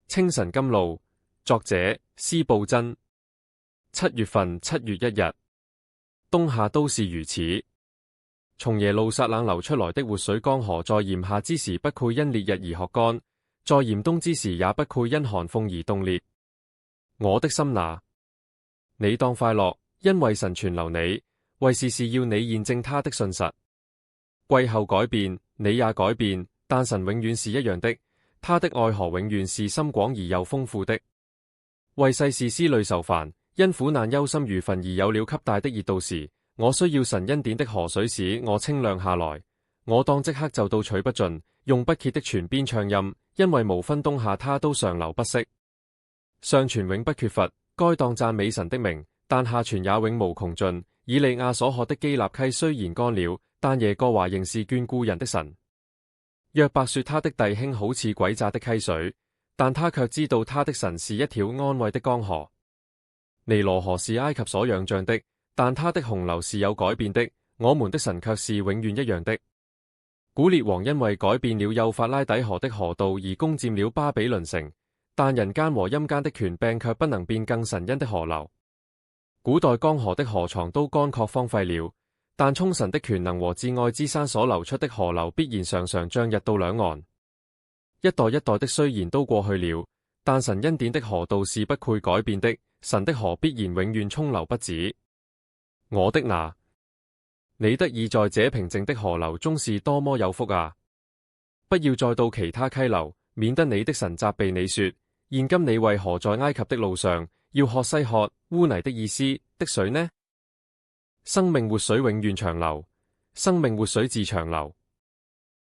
清晨甘露，作者司布真。7月份7月1日，冬夏都是如此。從耶路撒冷流出來的活水江河，在炎夏之時不配因烈日而渴乾，在嚴冬之時也不配因寒風而凍裂。我的心哪，你當快樂，因為神存留你，為是要你驗證他的信實。季候改變，你也改變，但神永遠是一樣的，他的愛河永遠是深廣而又豐富的。為世事思慮愁煩，因苦難憂心如焚而有了給大的熱度時，我需要神恩典的河水使我清涼下來。我當即刻就到取不盡，用不竭的泉邊暢飲，因為無分冬夏他都上流不息。上泉永不缺乏，該當讚美神的名，但下泉也永無窮盡。以利亞所喝的基納溪雖然乾了，但耶和華仍是眷顧人的神。約伯說他的弟兄好似詭詐的溪水，但他卻知道他的神是一條安慰的江河。尼羅河是埃及所仰仗的，但他的洪流是有改變的，我們的神卻是永遠一樣的。古列王因為改變了幼發拉底河的河道而攻佔了巴比倫城，但人間和陰間的權柄卻不能變更神恩的河流。古代江河的河床都乾涸荒廢了，但沖神的權能和至愛之山所流出的河流必然常常漲溢到兩岸。一代一代的雖然都過去了，但神恩典的河道是不配改變的，神的河必然永遠沖流不止。我的哪，你得以在這平靜的河流中是多麼有福啊！不要再到其他溪流，免得你的神責備你說：現今你為何在埃及的路上要喝西曷污泥的意思的水呢？生命活水永遠長流，生命活水自長流。